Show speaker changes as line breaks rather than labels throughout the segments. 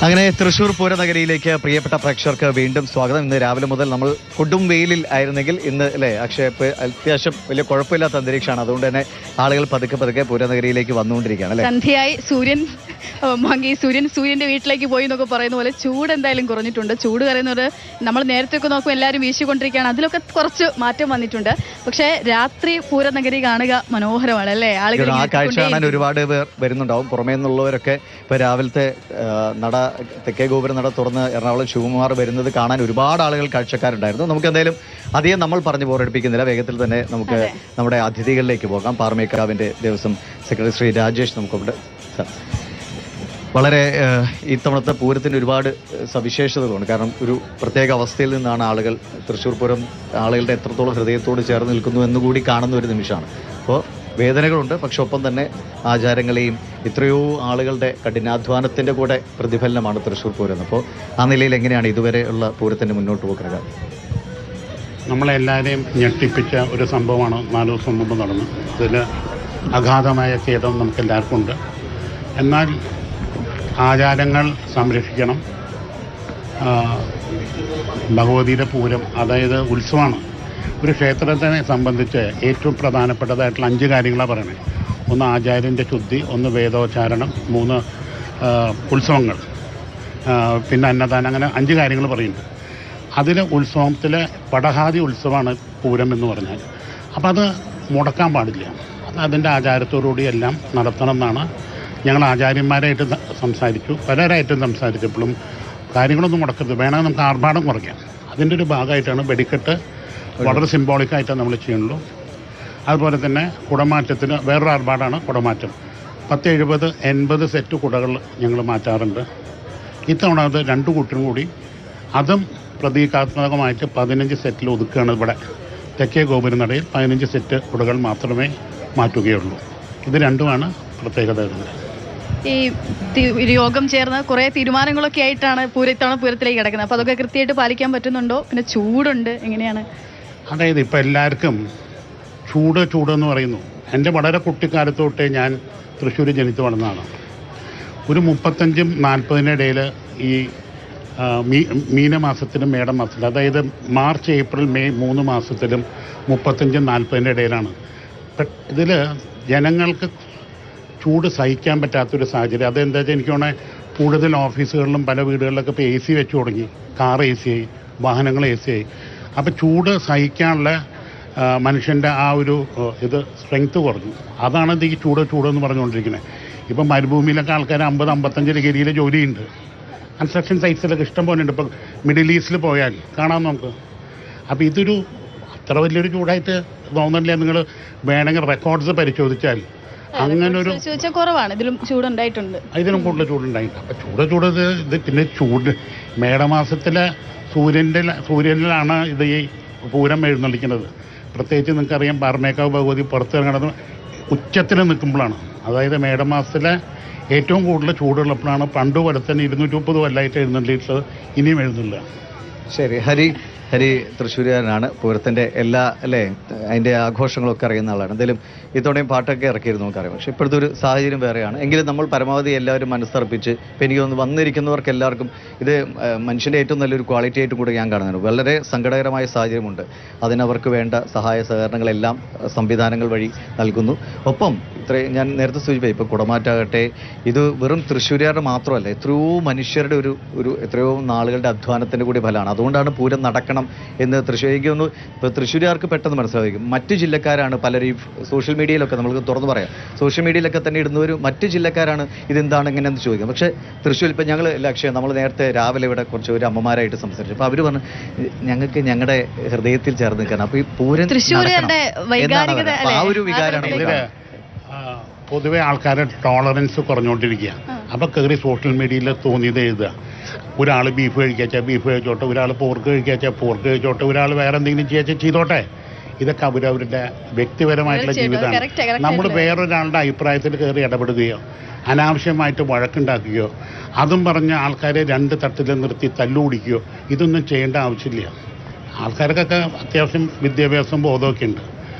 അങ്ങനെ തൃശ്ശൂർ പൂരനഗരിയിലേക്ക് പ്രിയപ്പെട്ട പ്രേക്ഷകർക്ക് വീണ്ടും സ്വാഗതം. ഇന്ന് രാവിലെ മുതൽ നമ്മൾ കൊടും വെയിലിൽ ആയിരുന്നെങ്കിൽ ഇന്ന് അല്ലേ അക്ഷയ അത്യാവശ്യം വലിയ കുഴപ്പമില്ലാത്ത അന്തരീക്ഷമാണ്. അതുകൊണ്ട് തന്നെ ആളുകൾ പതുക്കെ പതുക്കെ പൂരനഗരിയിലേക്ക് വന്നുകൊണ്ടിരിക്കുകയാണ് അല്ലേ.
സന്ധ്യയായി സൂര്യന്റെ വീട്ടിലേക്ക് പോയി എന്നൊക്കെ പറയുന്ന പോലെ ചൂട് എന്തായാലും കുറഞ്ഞിട്ടുണ്ട്. ചൂട് കറിയുന്നത് നമ്മൾ നേരത്തെ ഒക്കെ നോക്കുമ്പോൾ എല്ലാവരും വീശിക്കൊണ്ടിരിക്കുകയാണ്, അതിലൊക്കെ കുറച്ച് മാറ്റം വന്നിട്ടുണ്ട്. പക്ഷേ രാത്രി പൂരനഗരി കാണുക മനോഹരമാണ് അല്ലേ. ആളുകൾ
ആ കാഴ്ച കാണാൻ ഒരുപാട് പേർ വരുന്നുണ്ടാവും. പുറമേ നിന്നുള്ളവരൊക്കെ ഇപ്പൊ രാവിലത്തെ തെക്കേ ഗോപുരം നട തുറന്ന് എറണാകുളം ശിവകുമാർ വരുന്നത് കാണാൻ ഒരുപാട് ആളുകൾ കാഴ്ചക്കാരുണ്ടായിരുന്നു. നമുക്ക് എന്തായാലും അധികം നമ്മൾ പറഞ്ഞ് ബോറടിപ്പിക്കുന്നില്ല, വേഗത്തിൽ തന്നെ നമുക്ക് നമ്മുടെ അതിഥികളിലേക്ക് പോകാം. പാറമേക്കാവിന്റെ ദേവസ്വം സെക്രട്ടറി ശ്രീ രാജേഷ് നമുക്കിവിടെ. വളരെ ഇത്തവണത്തെ പൂരത്തിന് ഒരുപാട് സവിശേഷതകളുണ്ട്. കാരണം ഒരു പ്രത്യേക അവസ്ഥയിൽ നിന്നാണ് ആളുകൾ തൃശ്ശൂർ പൂരം ആളുകളുടെ എത്രത്തോളം ഹൃദയത്തോട് ചേർന്ന് നിൽക്കുന്നു എന്നുകൂടി കാണുന്ന ഒരു നിമിഷമാണ്. അപ്പോൾ വേദനകളുണ്ട്, പക്ഷെ ഒപ്പം തന്നെ ആചാരങ്ങളെയും എത്രയോ ആളുകളുടെ കഠിനാധ്വാനത്തിൻ്റെ കൂടെ പ്രതിഫലനമാണ് തൃശ്ശൂർ പൂരം. അപ്പോൾ ആ നിലയിൽ എങ്ങനെയാണ് ഇതുവരെ ഉള്ള പൂരത്തിൻ്റെ മുന്നോട്ട് പോക്കുക?
നമ്മളെല്ലാവരെയും ഞെട്ടിപ്പിച്ച ഒരു സംഭവമാണ് 4 ദിവസം മുമ്പ് നടന്നത്. അതിൽ അഗാധമായ ഖേദം നമുക്കെല്ലാവർക്കും ഉണ്ട്. എന്നാൽ ആചാരങ്ങൾ സംരക്ഷിക്കണം. ഭഗവതിയുടെ പൂരം അതായത് ഉത്സവമാണ്. ഒരു ക്ഷേത്രത്തിനെ സംബന്ധിച്ച് ഏറ്റവും പ്രധാനപ്പെട്ടതായിട്ടുള്ള 5 കാര്യങ്ങളാണ് പറയുന്നത്. 1 ആചാര്യൻ്റെ ശുദ്ധി, 1 വേദോച്ചാരണം, 3 ഉത്സവങ്ങൾ, പിന്നെ അന്നദാനം, അങ്ങനെ 5 കാര്യങ്ങൾ പറയുന്നുണ്ട്. അതിൽ ഉത്സവത്തിലെ പടഹാദി ഉത്സവമാണ് പൂരം എന്ന് പറഞ്ഞാൽ. അപ്പം അത് മുടക്കാൻ പാടില്ല. അത് അതിൻ്റെ ആചാരത്തോടുകൂടി എല്ലാം നടത്തണം എന്നാണ്. ഞങ്ങൾ ആചാര്യന്മാരായിട്ട് സംസാരിച്ചു, പലരായിട്ടും സംസാരിച്ചപ്പോഴും കാര്യങ്ങളൊന്നും മുടക്കരുത്, വേണമെങ്കിൽ നമുക്ക് ആർഭാടം കുറയ്ക്കാം. അതിൻ്റെ ഒരു ഭാഗമായിട്ടാണ് വെടിക്കെട്ട് വളരെ സിംബോളിക്കായിട്ടാണ് നമ്മൾ ചെയ്യുന്നുള്ളൂ. അതുപോലെ തന്നെ കുടമാറ്റത്തിന് വേറൊരു ആർഭാടാണ് കുടമാറ്റം. 10, 70, 80 സെറ്റ് കുടകൾ ഞങ്ങൾ മാറ്റാറുണ്ട്. ഇത്തവണ അത് 2 കൂട്ടരും കൂടി അതും പ്രതീകാത്മകമായിട്ട് 15 സെറ്റിൽ ഒതുക്കുകയാണ്. ഇവിടെ തെക്കേ ഗോപുരനടയിൽ 15 സെറ്റ് കുടകൾ മാത്രമേ മാറ്റുകയുള്ളൂ. ഇത് രണ്ടുമാണ് പ്രത്യേകതകൾ.
ഈ യോഗം ചേർന്ന് കുറേ തീരുമാനങ്ങളൊക്കെ ആയിട്ടാണ് ഇത്തവണ പൂരത്തിലേക്ക് കിടക്കുന്നത്. അപ്പോൾ അതൊക്കെ കൃത്യമായിട്ട് പാലിക്കാൻ പറ്റുന്നുണ്ടോ? പിന്നെ ചൂടുണ്ട്, എങ്ങനെയാണ്?
അതായത് ഇപ്പം എല്ലാവർക്കും ചൂടെന്ന് പറയുന്നു. എൻ്റെ വളരെ കുട്ടിക്കാലത്തോട്ടേ ഞാൻ തൃശ്ശൂർ ജനിച്ചു വളർന്നതാണ്. ഒരു 35-നും 40-നും ഇടയിൽ ഈ മീനമാസത്തിലും മേടമാസത്തിലും, അതായത് മാർച്ച്, ഏപ്രിൽ, മെയ് 3 മാസത്തിലും 35-നും 40-നും ഇടയിലാണ്. ഇതിൽ ജനങ്ങൾക്ക് ചൂട് സഹിക്കാൻ പറ്റാത്തൊരു സാഹചര്യം. അതെന്താ വെച്ചാൽ എനിക്ക് തോന്നുന്നത് കൂടുതൽ ഓഫീസുകളിലും പല വീടുകളിലൊക്കെ ഇപ്പോൾ AC വെച്ച് തുടങ്ങി. കാർ AC ആയി, വാഹനങ്ങൾ AC ആയി. അപ്പോൾ ചൂട് സഹിക്കാനുള്ള മനുഷ്യൻ്റെ ആ ഒരു സ്ട്രെങ്ത്ത് കുറഞ്ഞു. അതാണ് ഈ ചൂടെന്ന് പറഞ്ഞുകൊണ്ടിരിക്കുന്നത്. ഇപ്പം മരുഭൂമിയിലൊക്കെ ആൾക്കാർ 50-55 ഡിഗ്രിയിലെ ജോലിയുണ്ട്. കൺസ്ട്രക്ഷൻ സൈറ്റ്സിലൊക്കെ ഇഷ്ടം പോലെ ഉണ്ട്. ഇപ്പോൾ മിഡിൽ ഈസ്റ്റിൽ പോയാൽ കാണാം നമുക്ക്. അപ്പോൾ ഇതൊരു അത്ര വലിയൊരു ചൂടായിട്ട് തോന്നില്ല. നിങ്ങൾ വേണമെങ്കിൽ റെക്കോർഡ്സ് പരിശോധിച്ചാൽ അങ്ങനൊരു
കുറവാണ്. ഇതിലും ചൂടുണ്ടായിട്ടുണ്ട്,
ഇതിനും കൂടുതൽ ചൂടുണ്ടായിട്ടുണ്ട്. അപ്പോൾ ഇത് പിന്നെ മേടമാസത്തിലെ സൂര്യനിലാണ് ഇത് ഈ പൂരം എഴുന്നള്ളിക്കുന്നത്. പ്രത്യേകിച്ച് നിങ്ങൾക്കറിയാം പാറമേക്കാവ് ഭഗവതി പുറത്തിറങ്ങുന്നത് ഉച്ചത്തിൽ നിൽക്കുമ്പോഴാണ്. അതായത് മേടമാസത്തിലെ ഏറ്റവും കൂടുതൽ ചൂടുള്ളപ്പോഴാണ്. പണ്ട് പോലെ തന്നെ 230 കൊല്ലമായിട്ട് എഴുന്നള്ളിയിട്ടത്, ഇനിയും എഴുന്നില്ല.
ശരി, ഹരി തൃശ്ശൂരുകാരനാണ്. പൂരത്തിൻ്റെ എല്ലാ അതിൻ്റെ ആഘോഷങ്ങളൊക്കെ അറിയുന്ന ആളാണ്. എന്തായാലും ഇത്തവണയും പാട്ടൊക്കെ ഇറക്കിയിരുന്നു നമുക്കറിയാം. പക്ഷേ ഇപ്പോഴത്തെ ഒരു സാഹചര്യം വേറെയാണ്. എങ്കിലും നമ്മൾ പരമാവധി എല്ലാവരും മനസ്സർപ്പിച്ച്, ഇപ്പം എനിക്ക് തോന്നുന്നു വന്നിരിക്കുന്നവർക്ക് എല്ലാവർക്കും ഇത് മനുഷ്യൻ്റെ ഏറ്റവും നല്ലൊരു ക്വാളിറ്റി ആയിട്ടും കൂടെ ഞാൻ കാണുന്നുണ്ട്. വളരെ സങ്കടകരമായ സാഹചര്യമുണ്ട്. അതിനവർക്ക് വേണ്ട സഹായ സഹകരണങ്ങളെല്ലാം സംവിധാനങ്ങൾ വഴി നൽകുന്നു. ഒപ്പം ഞാൻ നേരത്തെ സൂചിപ്പിച്ചു, ഇപ്പോൾ കുടമാറ്റാകട്ടെ, ഇത് വെറും തൃശ്ശൂരുകാരുടെ മാത്രമല്ല, എത്രയോ മനുഷ്യരുടെ ഒരു എത്രയോ നാളുകളുടെ അധ്വാനത്തിൻ്റെ കൂടി ഫലമാണ്. അതുകൊണ്ടാണ് പൂരം നടക്കണം എന്ന് തൃശ്ശൂർക്ക് ഒന്ന് ഇപ്പോൾ തൃശ്ശൂരുകാർക്ക് പെട്ടെന്ന് മനസ്സിലായിരിക്കും. മറ്റു ജില്ലക്കാരാണ് പലരും സോഷ്യൽ മീഡിയയിലൊക്കെ നമുക്ക് തുറന്നു പറയാം, സോഷ്യൽ മീഡിയയിലൊക്കെ തന്നെ ഇടുന്നവർ മറ്റു ജില്ലക്കാരാണ് ഇതെന്താണ് ഇങ്ങനെയെന്ന് ചോദിക്കാം. പക്ഷേ തൃശ്ശൂർ ഇപ്പം ഞങ്ങൾ ലക്ഷ്യം നമ്മൾ നേരത്തെ രാവിലെ ഇവിടെ കുറച്ച് ഒരു അമ്മമാരായിട്ട് സംസാരിച്ചു. അപ്പോൾ അവർ പറഞ്ഞു ഞങ്ങൾക്ക് ഞങ്ങളുടെ ഹൃദയത്തിൽ ചേർന്ന് നിൽക്കണം. അപ്പോൾ ഈ പൂരം ആ ഒരു വികാരമാണ്.
പൊതുവെ ആൾക്കാരുടെ ടോളറൻസ് കുറഞ്ഞുകൊണ്ടിരിക്കുക. അപ്പോൾ കയറി സോഷ്യൽ മീഡിയയിൽ തോന്നിയത് എഴുതുക. ഒരാൾ ബീഫ് കഴിക്കാച്ചാൽ ബീഫ് കഴിച്ചോട്ടെ, ഒരാൾ പോർക്ക് കഴിക്കാച്ചാൽ പോർക്ക് കഴിച്ചോട്ടെ, ഒരാൾ വേറെ എന്തെങ്കിലും ചെയ്തോട്ടെ. ഇതൊക്കെ അവരവരുടെ വ്യക്തിപരമായിട്ടുള്ള ജീവിതമാണ്. നമ്മൾ വേറൊരാളുടെ അഭിപ്രായത്തിൽ കയറി ഇടപെടുകയോ അനാവശ്യമായിട്ട് വഴക്കുണ്ടാക്കുകയോ അതും പറഞ്ഞ ആൾക്കാരെ 2 തട്ടിൽ നിർത്തി തല്ലുപിടിക്കുകയോ ഇതൊന്നും ചെയ്യേണ്ട ആവശ്യമില്ല. ആൾക്കാർക്കൊക്കെ അത്യാവശ്യം വിദ്യാഭ്യാസം ബോധമൊക്കെ ഉണ്ട്.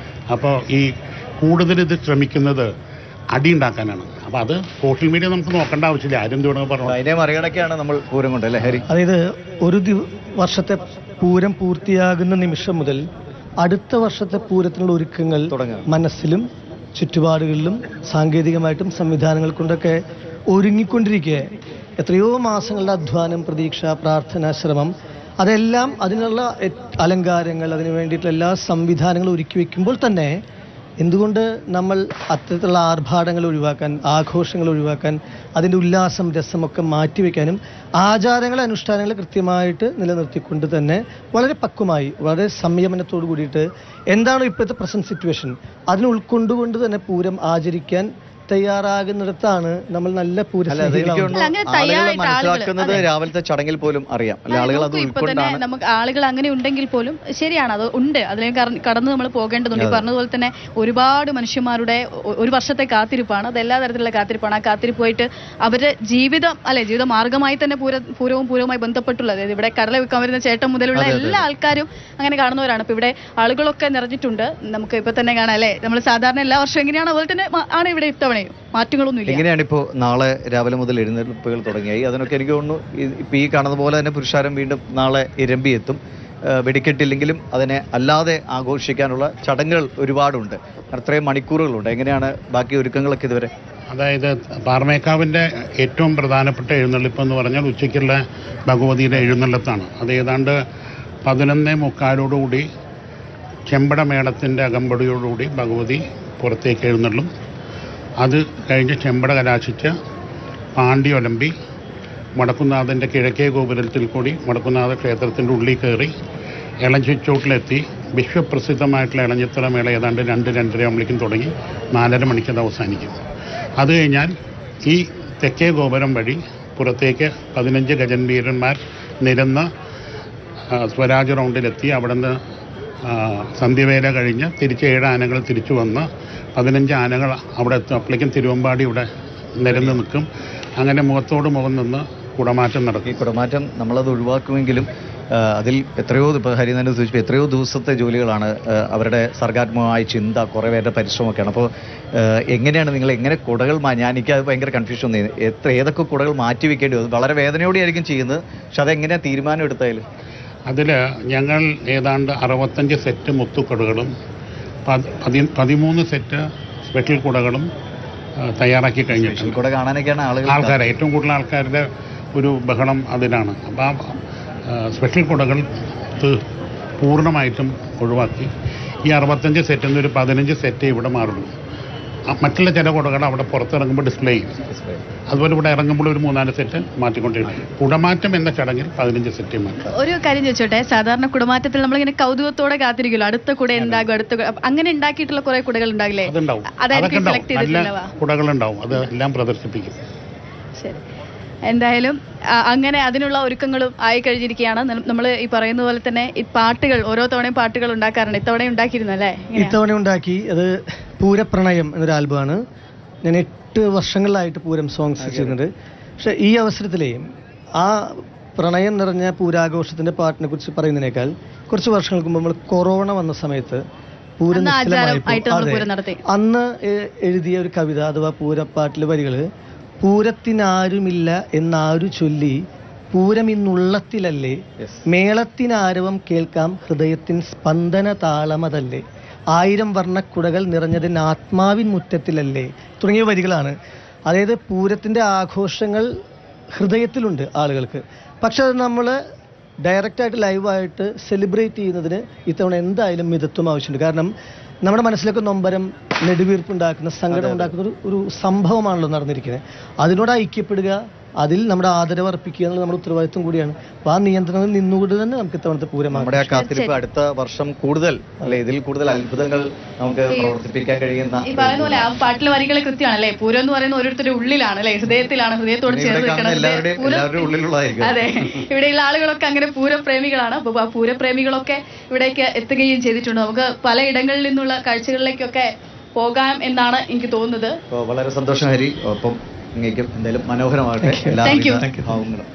അപ്പോൾ ഈ കൂടുതൽ ഇത് ശ്രമിക്കുന്നത് അടി ഉണ്ടാക്കാനാണ്. അപ്പോൾ അത് സോഷ്യൽ മീഡിയ നമുക്ക് നോക്കേണ്ട ആവശ്യമില്ല, ആരും എന്തുകൊണ്ട് പറഞ്ഞു.
അതിനെ മറികടക്കാണ് നമ്മൾ പൂരം കൊണ്ട് അല്ലേ ഹരി?
അതായത് ഒരു വർഷത്തെ പൂരം പൂർത്തിയാകുന്ന നിമിഷം മുതൽ അടുത്ത വർഷത്തെ പൂരത്തിനുള്ള ഒരുക്കങ്ങൾ
തുടങ്ങുക.
മനസ്സിലും ചുറ്റുപാടുകളിലും സാങ്കേതികമായിട്ടും സംവിധാനങ്ങൾ കൊണ്ടൊക്കെ ഒരുങ്ങിക്കൊണ്ടിരിക്കുക. എത്രയോ മാസങ്ങളുടെ അധ്വാനം, പ്രതീക്ഷ, പ്രാർത്ഥന, ശ്രമം, അതെല്ലാം അതിനുള്ള അലങ്കാരങ്ങൾ, അതിനു വേണ്ടിയിട്ടുള്ള എല്ലാ സംവിധാനങ്ങളും ഒരുക്കി വയ്ക്കുമ്പോൾ തന്നെ എന്തുകൊണ്ട് നമ്മൾ അത്തരത്തിലുള്ള ആർഭാടങ്ങൾ ഒഴിവാക്കാൻ, ആഘോഷങ്ങൾ ഒഴിവാക്കാൻ, അതിൻ്റെ ഉല്ലാസം, രസമൊക്കെ മാറ്റിവെക്കാനും ആചാരങ്ങൾ, അനുഷ്ഠാനങ്ങൾ കൃത്യമായിട്ട് നിലനിർത്തിക്കൊണ്ട് തന്നെ വളരെ പക്വമായി, വളരെ സംയമനത്തോടു കൂടിയിട്ട് എന്താണോ ഇപ്പോഴത്തെ പ്രസന്റ് സിറ്റുവേഷൻ അതിനെ ഉൾക്കൊണ്ടുകൊണ്ട് തന്നെ പൂരം ആചരിക്കാൻ തയ്യാറാകുന്നിടത്താണ് നമ്മൾ നല്ല
മനസ്സിലാക്കുന്നത്. രാവിലത്തെ ചടങ്ങിൽ പോലും അറിയാം അല്ലെ, ആളുകൾ അത്
ഇപ്പൊ തന്നെ നമുക്ക് ആളുകൾ അങ്ങനെ ഉണ്ടെങ്കിൽ പോലും ശരിയാണ്, അത് ഉണ്ട്, അതിലേക്ക് കടന്ന് നമ്മൾ പോകേണ്ടതുണ്ട്. ഈ പറഞ്ഞതുപോലെ തന്നെ ഒരുപാട് മനുഷ്യന്മാരുടെ ഒരു വർഷത്തെ കാത്തിരിപ്പാണ്, അത് എല്ലാ തരത്തിലുള്ള കാത്തിരിപ്പാണ്. ആ കാത്തിരിപ്പ് പോയിട്ട് അവരുടെ ജീവിതം ജീവിത മാർഗമായി തന്നെ പൂരവുമായി ബന്ധപ്പെട്ടുള്ളത്. അതായത് ഇവിടെ കടല വിൽക്കാൻ വരുന്ന ചേട്ടൻ മുതലുള്ള എല്ലാ ആൾക്കാരും അങ്ങനെ കാണുന്നവരാണ്. ഇപ്പൊ ഇവിടെ ആളുകളൊക്കെ നിറഞ്ഞിട്ടുണ്ട്. നമുക്ക് ഇപ്പൊ തന്നെ കാണാം അല്ലെ, നമ്മൾ സാധാരണ എല്ലാ വർഷവും എങ്ങനെയാണ് അതുപോലെ തന്നെ ആണ് ഇവിടെ ഇത്തവണ മാറ്റങ്ങളൊന്നുമില്ല.
എങ്ങനെയാണ് ഇപ്പോൾ നാളെ രാവിലെ മുതൽ എഴുന്നേൽപ്പുകൾ തുടങ്ങിയായി? അതിനൊക്കെ എനിക്ക് തോന്നുന്നു ഇപ്പം ഈ കാണുന്ന പോലെ തന്നെ പുരുഷാരം വീണ്ടും നാളെ ഇരമ്പി എത്തും. വെടിക്കെട്ടില്ലെങ്കിലും അതിനെ അല്ലാതെ ആഘോഷിക്കാനുള്ള ചടങ്ങുകൾ ഒരുപാടുണ്ട്, അത്രയും മണിക്കൂറുകളുണ്ട്. എങ്ങനെയാണ് ബാക്കി ഒരുക്കങ്ങളൊക്കെ ഇതുവരെ?
അതായത് പാറമേക്കാവിൻ്റെ ഏറ്റവും പ്രധാനപ്പെട്ട എഴുന്നള്ളിപ്പ് എന്ന് പറഞ്ഞാൽ ഉച്ചയ്ക്കുള്ള ഭഗവതിയുടെ എഴുന്നള്ളത്താണ്. അത് ഏതാണ്ട് 11:45 ചെമ്പടമേളത്തിൻ്റെ അകമ്പടിയോടുകൂടി ഭഗവതി പുറത്തേക്ക് എഴുന്നള്ളും. അത് കഴിഞ്ഞ് ചെമ്പട കലാശിച്ച് പാണ്ടി ഒലമ്പി വടക്കുന്നാഥൻ്റെ കിഴക്കേ ഗോപുരത്തിൽ കൂടി വടക്കുന്നാഥ ക്ഷേത്രത്തിൻ്റെ ഉള്ളിൽ കയറി ഇളഞ്ചിച്ചോട്ടിലെത്തി വിശ്വപ്രസിദ്ധമായിട്ടുള്ള ഇളഞ്ഞിത്തറ മേള ഏതാണ്ട് 2-2:30 ആകുമ്പോഴേക്കും തുടങ്ങി 4:30 മണിക്കത് അവസാനിക്കും. അത് കഴിഞ്ഞാൽ ഈ തെക്കേ ഗോപുരം വഴി പുറത്തേക്ക് 15 ഗജൻവീരന്മാർ നിരന്ന് സ്വരാജ് റൗണ്ടിലെത്തി അവിടെ നിന്ന് സന്ധ്യവേല കഴിഞ്ഞ് തിരിച്ച് 7 ആനകൾ തിരിച്ചു വന്ന് 15 ആനകൾ അവിടെ എത്തും. അപ്പോഴേക്കും തിരുവമ്പാടി ഇവിടെ നിരന്ന് നിൽക്കും. അങ്ങനെ മുഖത്തോട് മുഖം നിന്ന് കുടമാറ്റം നടക്കും.
ഈ കുടമാറ്റം നമ്മളത് ഒഴിവാക്കുമെങ്കിലും അതിൽ എത്രയോ, ഇപ്പോൾ ഹരിനാഥ് സൂചിപ്പിച്ചു, എത്രയോ ദിവസത്തെ ജോലികളാണ്, അവരുടെ സർഗാത്മകമായ ചിന്ത, കുറേ പേരുടെ പരിശ്രമമൊക്കെയാണ്. അപ്പോൾ എങ്ങനെയാണ് നിങ്ങൾ എങ്ങനെ കുടകൾ എനിക്ക് അത് ഭയങ്കര കൺഫ്യൂഷൻ തോന്നി. ഏതൊക്കെ കുടകൾ മാറ്റി വെക്കേണ്ടി വന്നു? വളരെ വേദനയോടെയായിരിക്കും ചെയ്യുന്നത്, പക്ഷെ അതെങ്ങനെയാണ് തീരുമാനം എടുത്തായാലും?
അതിൽ ഞങ്ങൾ ഏതാണ്ട് 65 സെറ്റ് മുത്തുക്കുടകളും 13 സെറ്റ് സ്പെഷ്യൽ കുടകളും തയ്യാറാക്കി കഴിഞ്ഞിട്ടുണ്ട്.
കുട കാണാനൊക്കെയാണ്
ആൾക്കാർ ഏറ്റവും കൂടുതൽ ആൾക്കാരുടെ ഒരു ബഹളം അതിലാണ്. അപ്പോൾ ആ സ്പെഷ്യൽ കുടകൾ പൂർണ്ണമായിട്ടും ഒഴിവാക്കി ഈ 65 സെറ്റിൽ നിന്ന് ഒരു 15 സെറ്റ് ഇവിടെ മാറുള്ളൂ. മറ്റുള്ള ചില കുടകൾ അവിടെ പുറത്തിറങ്ങുമ്പോൾ ഡിസ്പ്ലേ ചെയ്യും. അതുപോലെ ഇവിടെ ഇറങ്ങുമ്പോൾ ഒരു 3-4 സെറ്റ് മാറ്റിക്കൊണ്ടിരിക്കും. കുടമാറ്റം എന്ന ചടങ്ങിൽ 15 സെറ്റ് മാറ്റും.
ഒരു കാര്യം ചോദിച്ചോട്ടെ, സാധാരണ കുടമാറ്റത്തിൽ നമ്മളിങ്ങനെ കൗതുകത്തോടെ കാത്തിരിക്കുമല്ലോ, അടുത്ത കുട ഉണ്ടാകും, അങ്ങനെ ഉണ്ടാക്കിയിട്ടുള്ള കുറെ കുടകൾ ഉണ്ടാകില്ലേ?
അതുണ്ടാവും, നല്ല കുടകളുണ്ടാവും, അത് എല്ലാം പ്രദർശിപ്പിക്കും.
ശരി, എന്തായാലും അങ്ങനെ അതിനുള്ള ഒരുക്കങ്ങളും ആയി കഴിഞ്ഞിരിക്കുകയാണ്. നമ്മൾ ഈ പറയുന്ന പോലെ തന്നെ ഈ പാട്ടുകൾ ഓരോ തവണയും പാട്ടുകൾ ഉണ്ടാക്കാറുണ്ട്. ഇത്തവണ ഉണ്ടാക്കിയിരുന്നു അല്ലേ?
ഇത്തവണ ഉണ്ടാക്കി. അത് പൂരപ്രണയം എന്നൊരു ആൽബമാണ്. ഞാൻ 8 വർഷങ്ങളിലായിട്ട് പൂരം സോങ്സ് ചെയ്യുന്നുണ്ട്. പക്ഷെ ഈ അവസരത്തിലേ ആ പ്രണയം നിറഞ്ഞ പൂരാഘോഷത്തിന്റെ പാട്ടിനെ കുറിച്ച് പറയുന്നതിനേക്കാൾ കുറച്ച് വർഷങ്ങൾക്ക് മുമ്പ് നമ്മൾ കൊറോണ വന്ന സമയത്ത് പൂരം അന്ന് എഴുതിയ ഒരു കവിത അഥവാ പൂരപ്പാട്ടിലെ വരികള്, പൂരത്തിനാരുമില്ല എന്നാരു ചൊല്ലി പൂരം ഇന്നുള്ളത്തിലല്ലേ, മേളത്തിനാരവം കേൾക്കാം ഹൃദയത്തിൻ സ്പന്ദന താളമതല്ലേ, 1000 വർണ്ണക്കുടകൾ നിറഞ്ഞതിന് ആത്മാവിൻ മുറ്റത്തിലല്ലേ തുടങ്ങിയ വരികളാണ്. അതായത് പൂരത്തിൻ്റെ ആഘോഷങ്ങൾ ഹൃദയത്തിലുണ്ട് ആളുകൾക്ക്. പക്ഷെ അത് നമ്മൾ ഡയറക്റ്റായിട്ട് ലൈവായിട്ട് സെലിബ്രേറ്റ് ചെയ്യുന്നതിന് ഇത്തവണ എന്തായാലും മിതത്വം ആവശ്യമുണ്ട്. കാരണം നമ്മുടെ മനസ്സിലൊക്കെ നൊമ്പരം, നെടുവീർപ്പുണ്ടാക്കുന്ന, സങ്കടം ഉണ്ടാക്കുന്ന ഒരു സംഭവമാണല്ലോ നടന്നിരിക്കുന്നത്. അതിനോട് ഐക്യപ്പെടുക, അതിൽ നമ്മുടെ ആദരവ് അർപ്പിക്കുക എന്നുള്ള നമ്മുടെ ഉത്തരവാദിത്വം കൂടിയാണ്. അപ്പോൾ ആ നിയന്ത്രണത്തിൽ നിന്നുകൊണ്ട് തന്നെ നമുക്ക് ഇത്തവണത്തെ പൂരം
നമ്മുടെ ആ കാത്തിരിപ്പ് അടുത്ത വർഷം കൂടുതൽ അല്ലെ, ഇതിൽ കൂടുതൽ അത്ഭുതങ്ങൾ നമുക്ക് പ്രവർത്തിപ്പിക്കാൻ കഴിയുന്ന.
ഈ പറയുന്ന പോലെ ആ പാട്ടിലെ വരികൾ കൃത്യമാണല്ലേ, പൂരം എന്ന് പറയുന്ന ഓരോരുത്തരുടെ ഉള്ളിലാണ് അല്ലെ, ഹൃദയത്തിലാണ്, ഹൃദയത്തോട് ചേർന്ന് നിൽക്കണം. അതെ, ഇവിടെയുള്ള ആളുകളൊക്കെ അങ്ങനെ പൂരപ്രേമികളാണ്. അപ്പോൾ ആ പൂരപ്രേമികളൊക്കെ ഇവിടേക്ക് എത്തുകയും ചെയ്തിട്ടുണ്ട്. നമുക്ക് പലയിടങ്ങളിൽ നിന്നുള്ള കാഴ്ചകളിലേക്കൊക്കെ പോകാം എന്നാണ് എനിക്ക് തോന്നുന്നത്.
വളരെ സന്തോഷം ഹരി. ഒപ്പം എന്തായാലും മനോഹരമാകട്ടെ.
Thank you.